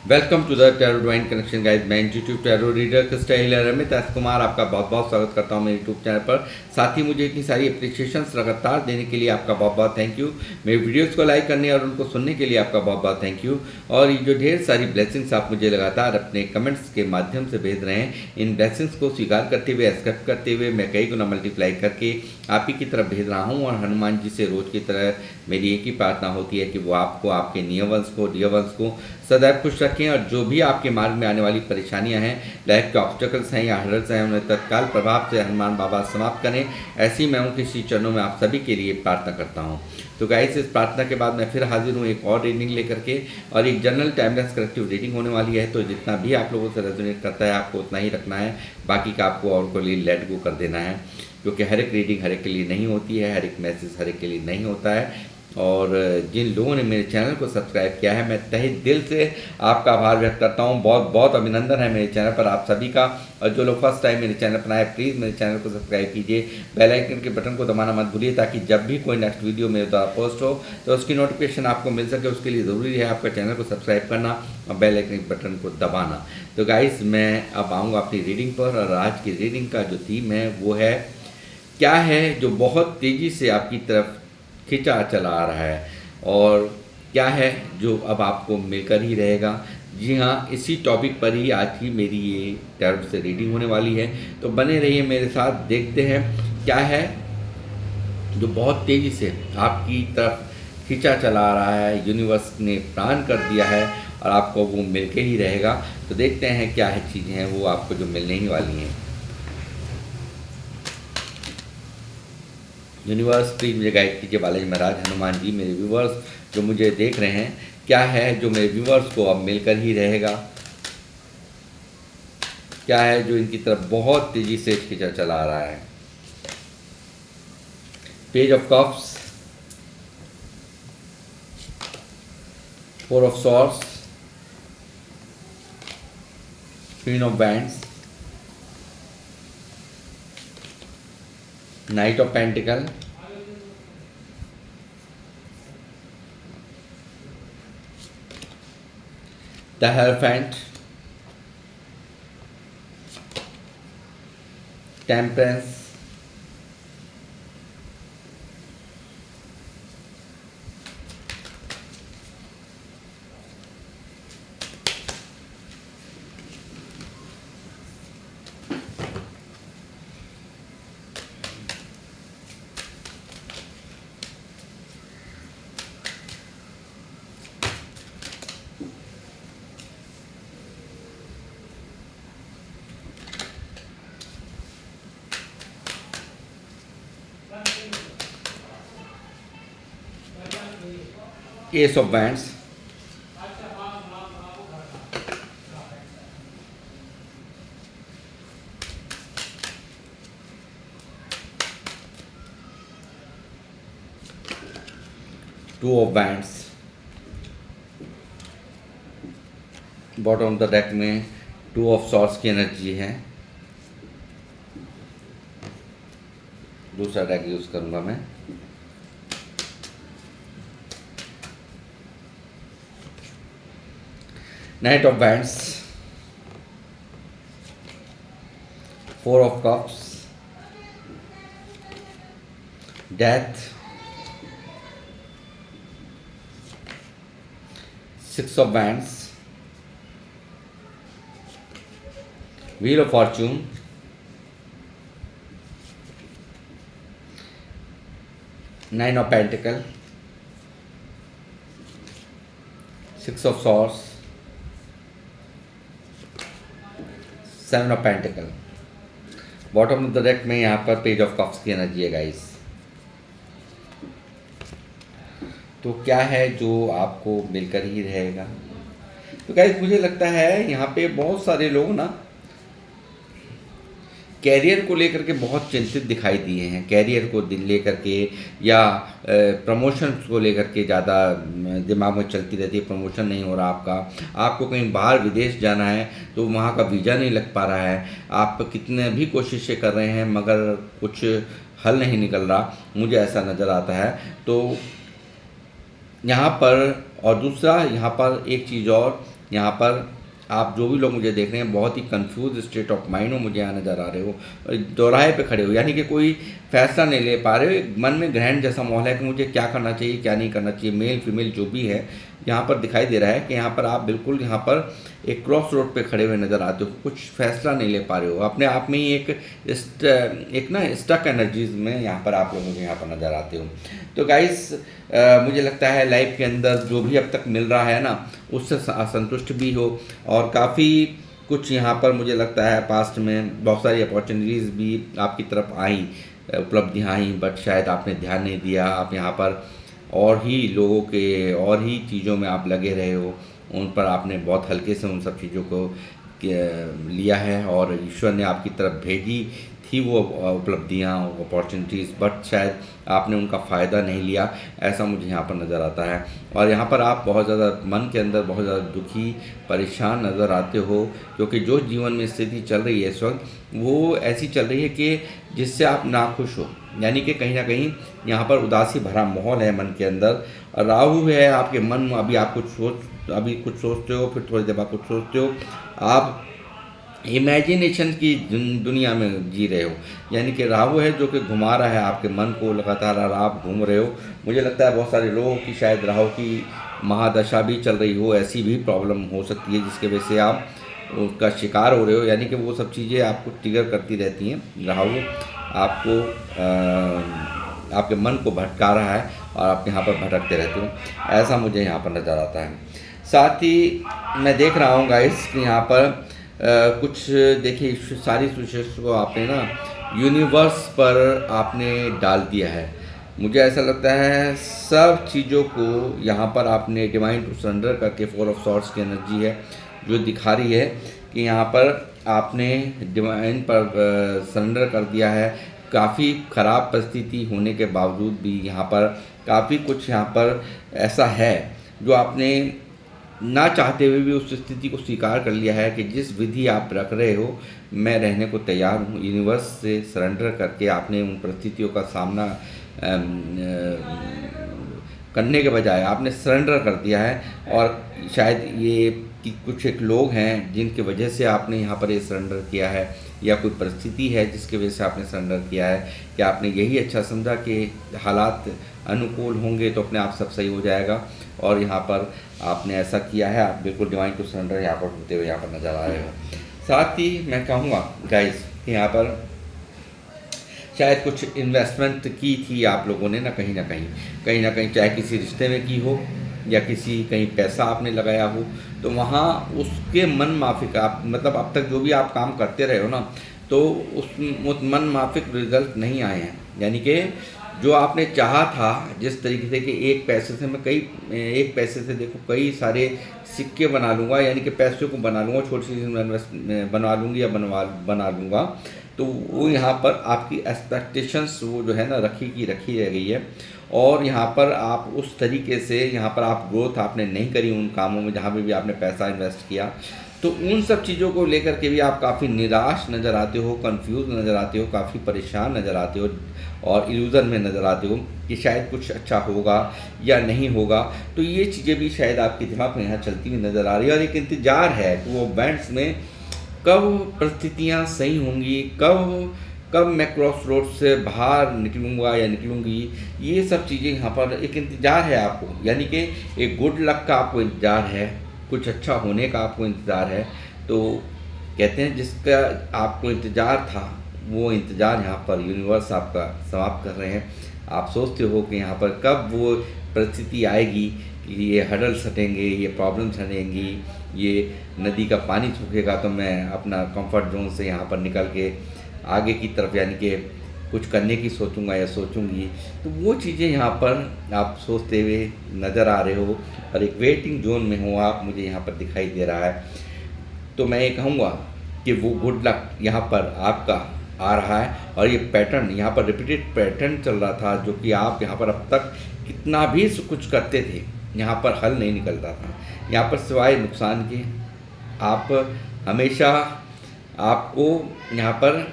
Welcome to the tarot divine connection guys. मैं YouTube tarot reader Krishna healer Ramit S Kumar आपका बहुत बहुत स्वागत करता हूं मेरे यूट्यूब चैनल पर। साथ ही मुझे इतनी सारी अप्रिशिएशंस लगातार देने के लिए आपका बहुत बहुत थैंक यू। मेरे वीडियोस को लाइक करने और उनको सुनने के लिए आपका बहुत बहुत थैंक यू। और ये जो ढेर सारी ब्लेसिंग्स आप मुझे लगातार अपने कमेंट्स के माध्यम से भेज रहे हैं, इन ब्लेसिंग्स को स्वीकार करते हुए, एक्सेप्ट करते हुए मैं कई गुना मल्टीप्लाई करके आप ही की तरफ भेज रहा हूँ। और हनुमान जी से रोज़ की तरह मेरी एक ही प्रार्थना होती है कि वो आपको, आपके नियर वंस को, डियर वंस को सदैव खुश रखें। और जो भी आपके मार्ग में आने वाली परेशानियां हैं, लाइफ के ऑब्स्टेकल्स हैं या हर्डल्स हैं, उन्हें तत्काल प्रभाव से हनुमान बाबा समाप्त करें। ऐसी मैं उनके श्री चरणों में आप सभी के लिए प्रार्थना करता हूँ। तो गाइस, इस प्रार्थना के बाद मैं फिर हाजिर हूँ एक और रीडिंग लेकर के, और एक जनरल टाइमलेस कलेक्टिव रीडिंग होने वाली है। तो जितना भी आप लोगों से रेजोनेट करता है आपको उतना ही रखना है, बाकी का आपको और को लिए लेट गो कर देना है। क्योंकि हर एक रीडिंग हर एक के लिए नहीं होती है, हर एक मैसेज हर एक के लिए नहीं होता है। और जिन लोगों ने मेरे चैनल को सब्सक्राइब किया है, मैं तहे दिल से आपका आभार व्यक्त करता हूं। बहुत बहुत अभिनंदन है मेरे चैनल पर आप सभी का। और जो लोग फर्स्ट टाइम मेरे चैनल पर आए, प्लीज़ मेरे चैनल को सब्सक्राइब कीजिए, बेल आइकन के बटन को दबाना मत भूलिए, ताकि जब भी कोई नेक्स्ट वीडियो मेरे द्वारा पोस्ट हो तो उसकी नोटिफिकेशन आपको मिल सके। उसके लिए ज़रूरी है आपका चैनल को सब्सक्राइब करना और बेल आइकन के बटन को दबाना। तो गाइस, मैं अब आऊँगा अपनी रीडिंग पर, और आज की रीडिंग का जो थीम है वो है, क्या है जो बहुत तेज़ी से आपकी तरफ खिंचा चला आ रहा है, और क्या है जो अब आपको मिलकर ही रहेगा। जी हाँ, इसी टॉपिक पर ही आज की मेरी ये टैरो से रीडिंग होने वाली है। तो बने रहिए मेरे साथ, देखते हैं क्या है जो बहुत तेज़ी से आपकी तरफ खींचा चला आ रहा है। यूनिवर्स ने प्लान कर दिया है और आपको वो मिलके ही रहेगा। तो देखते हैं क्या है चीज़ें हैं वो आपको जो मिलने ही वाली हैं। यूनिवर्स प्लीज़ मुझे गाइड कीजिए। बालाजी महाराज, हनुमान जी, मेरे व्यूवर्स जो मुझे देख रहे हैं, क्या है जो मेरे व्यूवर्स को अब मिलकर ही रहेगा। क्या है जो इनकी तरफ बहुत तेज़ी से खींचा चला आ रहा है। Page of cups, four of swords, queen of bands, night of pentacle, the hierophant, temperance, S of bands, two of bands. Bottom of the deck में टू ऑफ सॉर्ड्स की एनर्जी है। दूसरा डेक यूज करूंगा मैं। Night of bands, four of cups, death, six of bands, wheel of Fortune, nine of pentacle, six of swords, seven of pentacle. Bottom of the deck में यहाँ पर page of cups की energy है guys. तो क्या है जो आपको मिलकर ही रहेगा। तो गाइस, मुझे लगता है यहाँ पे बहुत सारे लोग ना कैरियर को लेकर के बहुत चिंतित दिखाई दिए हैं। कैरियर को लेकर के या प्रमोशन को लेकर के ज़्यादा दिमाग में चलती रहती है। प्रमोशन नहीं हो रहा आपको कहीं बाहर विदेश जाना है तो वहाँ का वीज़ा नहीं लग पा रहा है। आप कितने भी कोशिशें कर रहे हैं मगर कुछ हल नहीं निकल रहा, मुझे ऐसा नज़र आता है। तो यहाँ पर, और दूसरा यहाँ पर एक चीज़ और यहाँ पर आप जो भी लोग मुझे देख रहे हैं बहुत ही कंफ्यूज स्टेट ऑफ माइंड में मुझे यहाँ नज़र आ रहे हो, दोराहे पे खड़े हो, यानी कि कोई फैसला नहीं ले पा रहे हो। मन में ग्रहण जैसा माहौल है कि मुझे क्या करना चाहिए क्या नहीं करना चाहिए। मेल फीमेल जो भी है यहाँ पर दिखाई दे रहा है कि यहाँ पर आप बिल्कुल यहाँ पर एक क्रॉस रोड पे खड़े हुए नज़र आते हो, कुछ फैसला नहीं ले पा रहे हो, अपने आप में ही एक ना स्टक एनर्जीज में यहाँ पर आप लोग मुझे यहाँ पर नज़र आते हो। तो गाइस मुझे लगता है लाइफ के अंदर जो भी अब तक मिल रहा है ना उससे असंतुष्ट भी हो, और काफ़ी कुछ यहाँ पर मुझे लगता है पास्ट में बहुत सारी अपॉर्चुनिटीज़ भी आपकी तरफ आई, उपलब्धियाँ आई, बट शायद आपने ध्यान नहीं दिया। आप यहाँ पर और ही लोगों के और ही चीज़ों में आप लगे रहे हो, उन पर आपने बहुत हल्के से उन सब चीज़ों को लिया है, और ईश्वर ने आपकी तरफ भेजी थी वो उपलब्धियाँ अपॉर्चुनिटीज़, बट शायद आपने उनका फ़ायदा नहीं लिया, ऐसा मुझे यहाँ पर नज़र आता है। और यहाँ पर आप बहुत ज़्यादा मन के अंदर बहुत ज़्यादा दुखी परेशान नज़र आते हो, क्योंकि जो जीवन में स्थिति चल रही है इस वक्त वो ऐसी चल रही है कि जिससे आप नाखुश हो, यानी कि कहीं ना कहीं यहाँ पर उदासी भरा माहौल है मन के अंदर। राहु है आपके मन में, अभी कुछ सोचते हो, फिर थोड़ी देर बाद कुछ सोचते हो, आप इमेजिनेशन की दुनिया में जी रहे हो, यानी कि राहु है जो कि घुमा रहा है आपके मन को लगातार, और आप घूम रहे हो। मुझे लगता है बहुत सारे लोगों की शायद राहु की महादशा भी चल रही हो, ऐसी भी प्रॉब्लम हो सकती है जिसके वजह से आप उसका शिकार हो रहे हो, यानी कि वो सब चीज़ें आपको ट्रिगर करती रहती हैं। राहु आपको आपके मन को भटका रहा है और आप यहाँ पर भटकते रहते हो, ऐसा मुझे यहाँ पर नज़र आता है। साथ ही मैं देख रहा हूँ गाइस कि यहाँ पर कुछ देखिए सारी सिचुएशन को आपने ना यूनिवर्स पर आपने डाल दिया है। मुझे ऐसा लगता है सब चीज़ों को यहाँ पर आपने डिवाइन टू सरेंडर करके, 4 ऑफ सॉर्ड्स की एनर्जी है जो दिखा रही है कि यहाँ पर आपने डिवाइन पर सरेंडर कर दिया है। काफ़ी ख़राब परिस्थिति होने के बावजूद भी यहाँ पर काफ़ी कुछ यहाँ पर ऐसा है जो आपने ना चाहते हुए भी उस स्थिति को स्वीकार कर लिया है कि जिस विधि आप रख रहे हो मैं रहने को तैयार हूँ। यूनिवर्स से सरेंडर करके आपने उन परिस्थितियों का सामना करने के बजाय आपने सरेंडर कर दिया है, और शायद ये कि कुछ एक लोग हैं जिनकी वजह से आपने यहाँ पर ये सरेंडर किया है, या कोई परिस्थिति है जिसकी वजह से आपने सरेंडर किया है, कि आपने यही अच्छा समझा कि हालात अनुकूल होंगे तो अपने आप सब सही हो जाएगा, और यहाँ पर आपने ऐसा किया है। आप बिल्कुल डिवाइन टू सरेंडर यहाँ पर होते हुए यहाँ पर नज़र आ रहे हो। साथ ही मैं कहूँगा गाइस कि यहाँ पर शायद कुछ इन्वेस्टमेंट की थी आप लोगों ने ना कहीं ना कहीं, चाहे किसी रिश्ते में की हो या किसी कहीं पैसा आपने लगाया हो, तो वहाँ उसके मन माफिक आप मतलब अब तक जो भी आप काम करते रहे हो ना, तो उस मन माफिक रिजल्ट नहीं आए हैं। यानी कि जो आपने चाहा था जिस तरीके से कि एक पैसे से देखो कई सारे सिक्के बना लूँगा, यानी कि पैसे को बना लूँगा, छोटी सी बनवा लूँगी या बना लूँगा, तो वो यहाँ पर आपकी एक्सपेक्टेशंस वो जो है ना रखी रह गई है। और यहाँ पर आप उस तरीके से यहाँ पर आप ग्रोथ आपने नहीं करी उन कामों में जहाँ पे भी आपने पैसा इन्वेस्ट किया, तो उन सब चीज़ों को लेकर के भी आप काफ़ी निराश नज़र आते हो, कंफ्यूज नज़र आते हो, काफ़ी परेशान नज़र आते हो, और इल्यूज़न में नज़र आते हो कि शायद कुछ अच्छा होगा या नहीं होगा। तो ये चीज़ें भी शायद आपके दिमाग में यहाँ चलती हुई नज़र आ रही है, और एक इंतज़ार है कि वो बैंड्स में कब परिस्थितियाँ सही होंगी, कब मैं क्रॉस रोड से बाहर निकलूँगा या निकलूँगी। ये सब चीज़ें यहाँ पर एक इंतज़ार है आपको, यानी कि एक गुड लक का आपको इंतज़ार है, कुछ अच्छा होने का आपको इंतज़ार है। तो कहते हैं जिसका आपको इंतज़ार था वो इंतज़ार यहाँ पर यूनिवर्स आपका समाप्त कर रहे हैं। आप सोचते हो कि यहाँ पर कब वो परिस्थिति आएगी कि ये हडल्स हटेंगे, ये प्रॉब्लम्स हटेंगी, ये नदी का पानी सूखेगा, तो मैं अपना कंफर्ट जोन से यहाँ पर निकल के आगे की तरफ यानी कि कुछ करने की सोचूंगा या सोचूंगी। तो वो चीज़ें यहाँ पर आप सोचते हुए नज़र आ रहे हो, और एक वेटिंग जोन में हो आप, मुझे यहाँ पर दिखाई दे रहा है। तो मैं ये कहूँगा कि वो गुड लक यहाँ पर आपका आ रहा है, और ये पैटर्न यहाँ पर रिपीटेड पैटर्न चल रहा था जो कि आप यहाँ पर अब तक कितना भी कुछ करते थे यहाँ पर हल नहीं निकलता था। यहाँ पर सिवाय नुकसान के आप हमेशा आपको यहाँ पर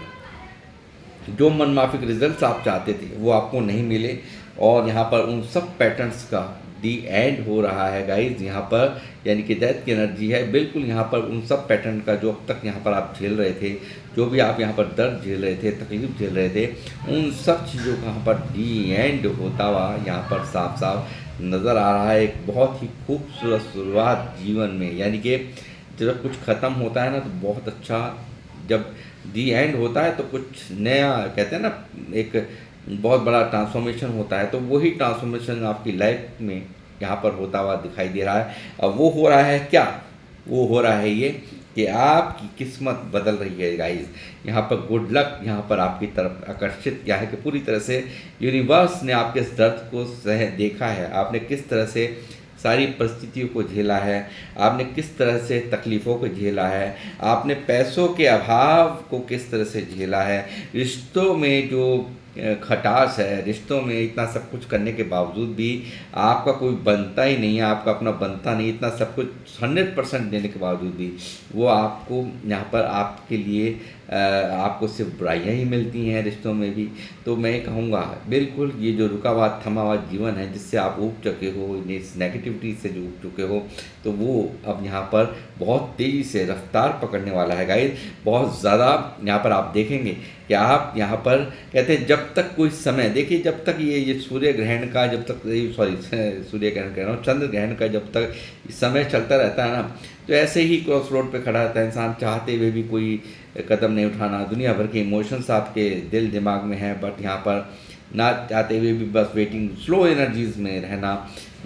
जो मनमाफिक रिजल्ट्स आप चाहते थे वो आपको नहीं मिले, और यहाँ पर उन सब पैटर्न्स का दी एंड हो रहा है गाइज यहाँ पर, यानी कि डेथ की एनर्जी है बिल्कुल यहाँ पर। उन सब पैटर्न का जो अब तक यहाँ पर आप झेल रहे थे, जो भी आप यहाँ पर दर्द झेल रहे थे, तकलीफ झेल रहे थे, उन सब चीज़ों का यहाँ पर दी एंड होता हुआ यहाँ पर साफ साफ नज़र आ रहा है। एक बहुत ही खूबसूरत शुरुआत जीवन में, यानी कि जब कुछ ख़त्म होता है ना तो बहुत अच्छा, जब दी एंड होता है तो कुछ नया, कहते हैं ना, एक बहुत बड़ा ट्रांसफॉर्मेशन होता है। तो वही ट्रांसफॉर्मेशन आपकी लाइफ में यहाँ पर होता हुआ दिखाई दे रहा है। अब वो हो रहा है क्या? वो हो रहा है ये कि आपकी किस्मत बदल रही है गाइस। यहाँ पर गुड लक यहाँ पर आपकी तरफ आकर्षित किया है कि पूरी तरह से यूनिवर्स ने आपके इस दर्द को सह देखा है। आपने किस तरह से सारी परिस्थितियों को झेला है, आपने किस तरह से तकलीफ़ों को झेला है, आपने पैसों के अभाव को किस तरह से झेला है, रिश्तों में जो खटास है, रिश्तों में इतना सब कुछ करने के बावजूद भी आपका कोई बनता ही नहीं है, आपका अपना बनता नहीं, इतना सब कुछ 100% देने के बावजूद भी वो आपको यहाँ पर आपके लिए आपको सिर्फ बुराइयाँ ही मिलती हैं रिश्तों में भी। तो मैं कहूँगा बिल्कुल ये जो रुका हुआ थमा हुआ जीवन है जिससे आप उब चुके हो, इस नेगेटिविटी से जो उब चुके हो, तो वो अब यहाँ पर बहुत तेज़ी से रफ्तार पकड़ने वाला है गाइस। बहुत ज़्यादा यहाँ पर आप देखेंगे कि आप यहाँ पर कहते हैं जब तक कोई समय, देखिए जब तक ये सूर्य ग्रहण का, जब तक सूर्य ग्रहण कह रहा हूँ, चंद्र ग्रहण का जब तक समय चलता रहता है ना, तो ऐसे ही क्रॉस रोड पे खड़ा रहता है इंसान, चाहते हुए भी कोई कदम नहीं उठाना। दुनिया भर के इमोशंस आपके दिल दिमाग में हैं, बट यहाँ पर ना चाहते हुए भी बस वेटिंग, स्लो एनर्जीज में रहना।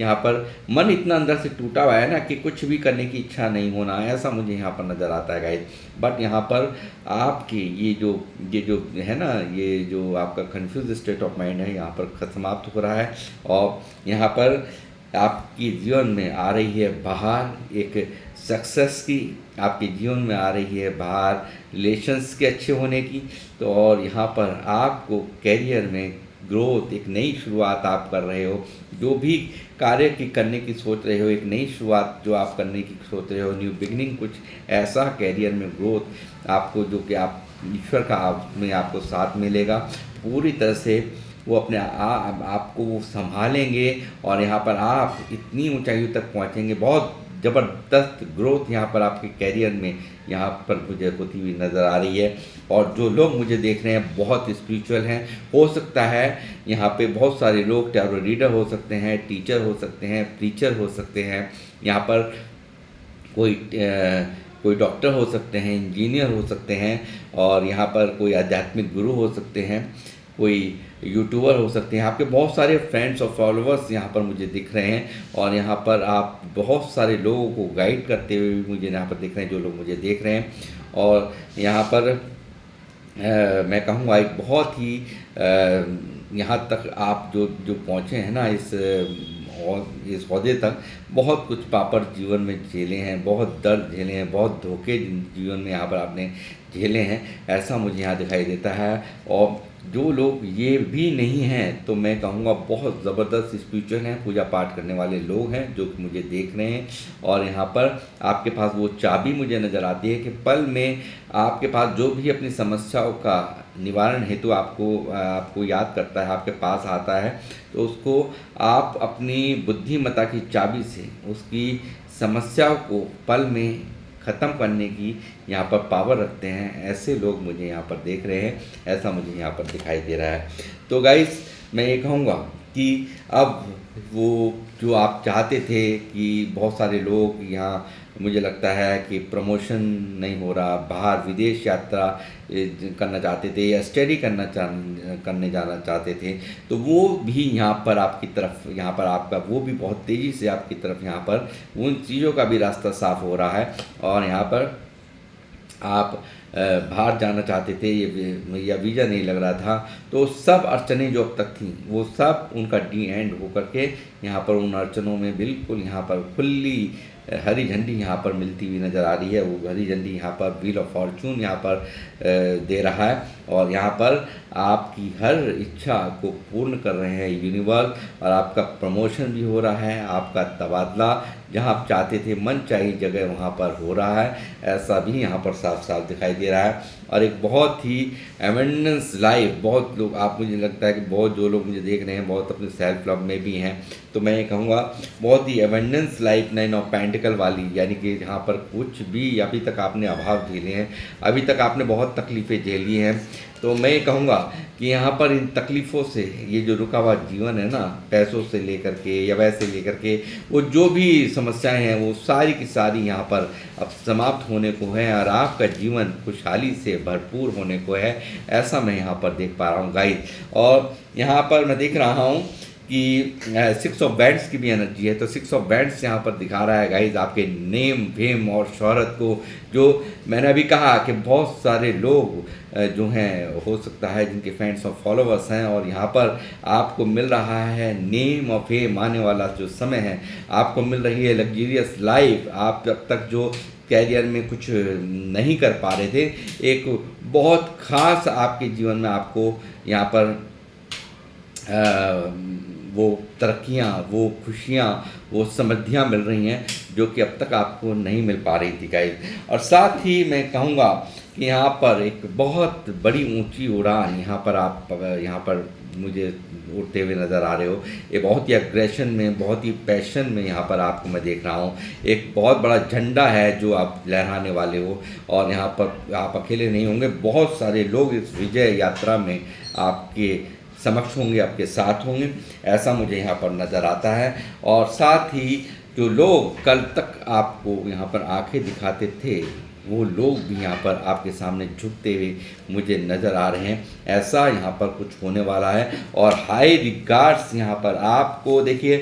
यहाँ पर मन इतना अंदर से टूटा हुआ है ना कि कुछ भी करने की इच्छा नहीं होना, ऐसा मुझे यहाँ पर नज़र आता है गाइस। बट यहाँ पर आपकी ये जो है ना, ये जो आपका कंफ्यूज स्टेट ऑफ माइंड है यहाँ पर समाप्त हो रहा है। और यहाँ पर आपकी जीवन में आ रही है बाहर एक सक्सेस की, आपके जीवन में आ रही है बाहर रिलेशंस के अच्छे होने की। तो और यहाँ पर आपको कैरियर में ग्रोथ, एक नई शुरुआत आप कर रहे हो, जो भी कार्य की करने की सोच रहे हो, एक नई शुरुआत जो आप करने की सोच रहे हो, न्यू बिगनिंग, कुछ ऐसा कैरियर में ग्रोथ आपको, जो कि आप ईश्वर का आप में आपको साथ मिलेगा पूरी तरह से। वो अपने आपको वो संभालेंगे और यहाँ पर आप इतनी ऊंचाइयों तक पहुँचेंगे। बहुत ज़बरदस्त ग्रोथ यहाँ पर आपके कैरियर में यहाँ पर मुझे होती हुई नज़र आ रही है। और जो लोग मुझे देख रहे हैं बहुत स्पिरिचुअल हैं, हो सकता है यहाँ पे बहुत सारे लोग टैरो रीडर हो सकते हैं, टीचर हो सकते हैं, प्रीचर हो सकते हैं, यहाँ पर कोई डॉक्टर हो सकते हैं, इंजीनियर हो सकते हैं, और यहाँ पर कोई आध्यात्मिक गुरु हो सकते हैं, कोई यूट्यूबर हो सकते हैं। आपके बहुत सारे फ्रेंड्स और फॉलोअर्स यहाँ पर मुझे दिख रहे हैं, और यहाँ पर आप बहुत सारे लोगों को गाइड करते हुए भी मुझे यहाँ पर दिख रहे हैं, जो लोग मुझे देख रहे हैं। और यहाँ पर मैं कहूँगा एक बहुत ही यहाँ तक आप जो पहुँचे हैं ना, इस ओहदे तक, बहुत कुछ पापड़ जीवन में झेले हैं, बहुत दर्द झेले हैं, बहुत धोखे जीवन में यहाँ पर आपने झेले हैं, ऐसा मुझे यहाँ दिखाई देता है। और जो लोग ये भी नहीं हैं, तो मैं कहूँगा बहुत ज़बरदस्त स्पिरिचुअल हैं, पूजा पाठ करने वाले लोग हैं जो कि मुझे देख रहे हैं। और यहाँ पर आपके पास वो चाबी मुझे नज़र आती है कि पल में आपके पास जो भी अपनी समस्याओं का निवारण हेतु आपको याद करता है, आपके पास आता है, तो उसको आप अपनी बुद्धिमत्ता की चाबी से उसकी समस्याओं को पल में ख़त्म करने की यहाँ पर पावर रखते हैं। ऐसे लोग मुझे यहाँ पर देख रहे हैं, ऐसा मुझे यहाँ पर दिखाई दे रहा है। तो गाइस, मैं ये कहूँगा कि अब वो जो आप चाहते थे कि बहुत सारे लोग यहाँ, मुझे लगता है कि प्रमोशन नहीं हो रहा, बाहर विदेश यात्रा करना चाहते थे या स्टडी करने जाना चाहते थे, तो वो भी यहाँ पर आपकी तरफ, यहाँ पर आपका वो भी बहुत तेज़ी से आपकी तरफ यहाँ पर उन चीज़ों का भी रास्ता साफ हो रहा है। और यहाँ पर आप बाहर जाना चाहते थे या वीज़ा नहीं लग रहा था, तो सब अड़चनें जो अब तक थीं वो सब उनका डी एंड होकर के यहाँ पर उन अड़चनों में बिल्कुल यहाँ पर खुली हरी झंडी यहाँ पर मिलती हुई नज़र आ रही है। वो हरी झंडी यहाँ पर व्हील ऑफ फॉर्चून यहाँ पर दे रहा है। और यहाँ पर आपकी हर इच्छा को पूर्ण कर रहे हैं यूनिवर्स, और आपका प्रमोशन भी हो रहा है, आपका तबादला जहाँ आप चाहते थे मन चाहिए जगह वहाँ पर हो रहा है, ऐसा भी यहाँ पर साफ साफ दिखाई दे रहा है। और एक बहुत ही एवेंडेंस लाइफ, बहुत लोग, आप मुझे लगता है कि बहुत जो लोग मुझे देख रहे हैं बहुत अपने सेल्फ लव में भी हैं, तो मैं ये कहूँगा बहुत ही एवेंडेंस लाइफ 9 ऑफ पेंटिकल वाली, यानी कि जहाँ पर कुछ भी अभी तक आपने अभाव झेले हैं, अभी तक आपने बहुत तकलीफ़ें झेली हैं, तो मैं ये कहूँगा कि यहाँ पर इन तकलीफ़ों से ये जो रुका हुआ जीवन है ना, पैसों से लेकर के या वैसे लेकर के, वो जो भी समस्याएं हैं वो सारी की सारी यहाँ पर अब समाप्त होने को है, और आपका जीवन खुशहाली से भरपूर होने को है, ऐसा मैं यहाँ पर देख पा रहा हूँ गाइस। और यहाँ पर मैं देख रहा हूँ कि 6 ऑफ बैंड्स की भी एनर्जी है, तो 6 ऑफ बैंड्स यहाँ पर दिखा रहा है गाइज आपके नेम फेम और शोहरत को, जो मैंने अभी कहा कि बहुत सारे लोग जो हैं हो सकता है जिनके फैंस और फॉलोअर्स हैं, और यहाँ पर आपको मिल रहा है नेम और फेम, आने वाला जो समय है आपको मिल रही है लग्जरियस लाइफ। आप जब तक जो कैरियर में कुछ नहीं कर पा रहे थे, एक बहुत ख़ास आपके जीवन में आपको यहाँ पर वो तरक्कियाँ, वो खुशियाँ, वो समृद्धियाँ मिल रही हैं जो कि अब तक आपको नहीं मिल पा रही थी गाइस। और साथ ही मैं कहूँगा कि यहाँ पर एक बहुत बड़ी ऊंची उड़ान यहाँ पर आप यहाँ पर मुझे उड़ते हुए नज़र आ रहे हो, ये बहुत ही अग्रेशन में, बहुत ही पैशन में यहाँ पर आपको मैं देख रहा हूँ। एक बहुत बड़ा झंडा है जो आप लहराने वाले हो, और यहाँ पर आप अकेले नहीं होंगे, बहुत सारे लोग इस विजय यात्रा में आपके समक्ष होंगे, आपके साथ होंगे, ऐसा मुझे यहाँ पर नज़र आता है। और साथ ही जो लोग कल तक आपको यहाँ पर आंखें दिखाते थे, वो लोग भी यहाँ पर आपके सामने झुकते हुए मुझे नज़र आ रहे हैं, ऐसा यहाँ पर कुछ होने वाला है। और हाई रिगार्ड्स यहाँ पर आपको देखिए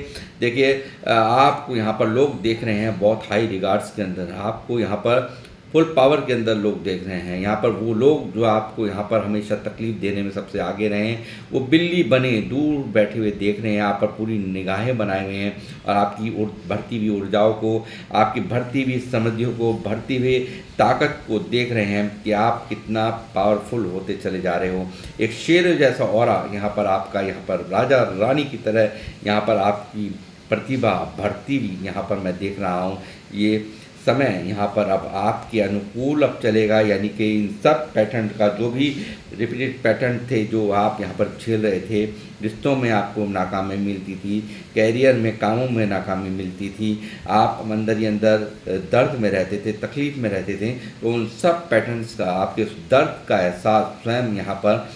आपको यहाँ पर लोग देख रहे हैं बहुत हाई रिगार्ड्स के अंदर, आपको यहाँ पर फुल पावर के अंदर लोग देख रहे हैं। यहाँ पर वो लोग जो आपको यहाँ पर हमेशा तकलीफ़ देने में सबसे आगे रहे हैं, वो बिल्ली बने दूर बैठे हुए देख रहे हैं, आप पर पूरी निगाहें बनाए हुए हैं, और आपकी बढ़ती हुई ऊर्जाओं को, आपकी बढ़ती हुई समृद्धियों को, बढ़ती हुई ताकत को देख रहे हैं कि आप कितना पावरफुल होते चले जा रहे हो। एक शेर जैसा ऑरा यहाँ पर आपका, यहाँ पर राजा रानी की तरह यहाँ पर आपकी प्रतिभा बढ़ती हुई यहाँ पर मैं देख रहा हूँ। ये समय यहाँ पर अब आपके अनुकूल अब चलेगा, यानी कि इन सब पैटर्न का जो भी रिपीटेड पैटर्न थे जो आप यहाँ पर झेल रहे थे, रिश्तों में आपको नाकामी मिलती थी, कैरियर में कामों में नाकामी मिलती थी, आप अंदर ही अंदर दर्द में रहते थे, तकलीफ़ में रहते थे, तो उन सब पैटर्न्स का, आपके उस दर्द का एहसास स्वयं यहाँ पर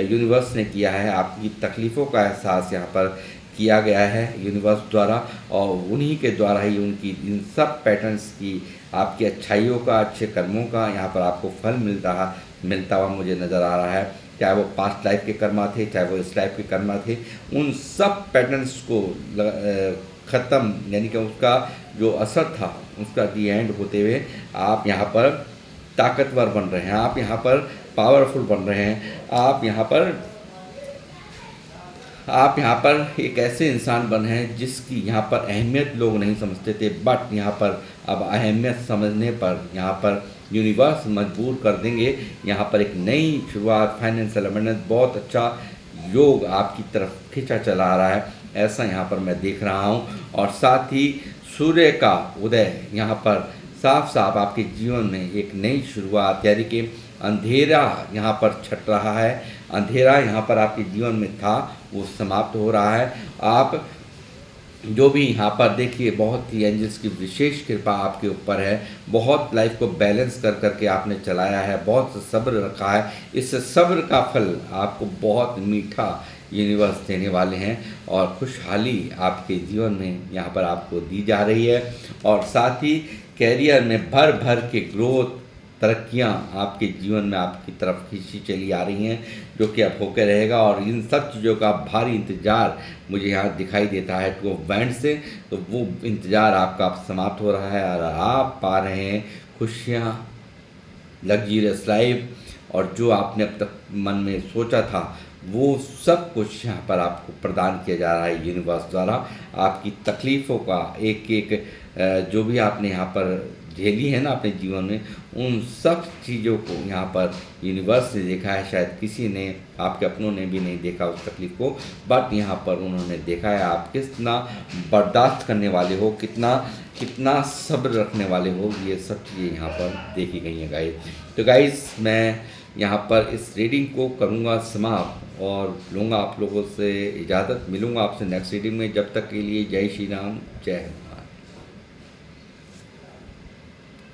यूनिवर्स ने किया है, आपकी तकलीफ़ों का एहसास यहाँ पर किया गया है यूनिवर्स द्वारा, और उन्हीं के द्वारा ही उनकी इन सब पैटर्न्स की, आपकी अच्छाइयों का, अच्छे कर्मों का यहाँ पर आपको फल मिलता हुआ मुझे नज़र आ रहा है। चाहे वो पास्ट लाइफ के कर्मा थे, चाहे वो इस लाइफ के कर्मा थे, उन सब पैटर्न्स को ख़त्म, यानी कि उसका जो असर था उसका दी एंड होते हुए आप यहाँ पर ताकतवर बन रहे हैं, आप यहाँ पर पावरफुल बन रहे हैं, आप यहाँ पर एक ऐसे इंसान बने हैं जिसकी यहाँ पर अहमियत लोग नहीं समझते थे, बट यहाँ पर अब अहमियत समझने पर यहाँ पर यूनिवर्स मजबूर कर देंगे। यहाँ पर एक नई शुरुआत, फाइनेंशियल अबंडेंस, बहुत अच्छा योग आपकी तरफ खींचा चला आ रहा है, ऐसा यहाँ पर मैं देख रहा हूँ। और साथ ही सूर्य का उदय यहाँ पर साफ साफ आपके जीवन में एक नई शुरुआत, यानी कि अंधेरा यहाँ पर छट रहा है, अंधेरा यहाँ पर आपके जीवन में था वो समाप्त हो रहा है। आप जो भी यहाँ पर देखिए, बहुत ही एंजल्स की विशेष कृपा आपके ऊपर है, बहुत लाइफ को बैलेंस कर करके आपने चलाया है, बहुत सब्र रखा है, इस सब्र का फल आपको बहुत मीठा यूनिवर्स देने वाले हैं, और खुशहाली आपके जीवन में यहाँ पर आपको दी जा रही है। और साथ ही कैरियर में भर भर के ग्रोथ, तरक्कियाँ आपके जीवन में आपकी तरफ खींची चली आ रही हैं, जो कि अब होकर रहेगा। और इन सब चीज़ों का भारी इंतज़ार मुझे यहाँ दिखाई देता है टू ऑफ बैंड से, तो वो इंतज़ार आपका अब समाप्त हो रहा है, और आप पा रहे हैं खुशियाँ, लग्जरियस लाइफ, और जो आपने अब तक मन में सोचा था वो सब कुछ यहाँ पर आपको प्रदान किया जा रहा है यूनिवर्स द्वारा। आपकी तकलीफ़ों का एक एक जो भी आपने यहाँ पर झेली है ना अपने जीवन में, उन सब चीज़ों को यहाँ पर यूनिवर्स ने देखा है, शायद किसी ने, आपके अपनों ने भी नहीं देखा उस तकलीफ़ को, बट यहाँ पर उन्होंने देखा है आप कितना बर्दाश्त करने वाले हो, कितना कितना सब्र रखने वाले हो, ये सब चीज़ें यहाँ पर देखी गई हैं गाइस। तो गाइस मैं यहाँ पर इस रीडिंग को करूँगा समाप्त और लूँगा आप लोगों से इजाज़त, मिलूँगा आपसे नेक्स्ट रीडिंग में। जब तक के लिए जय श्री राम, जय हिंद।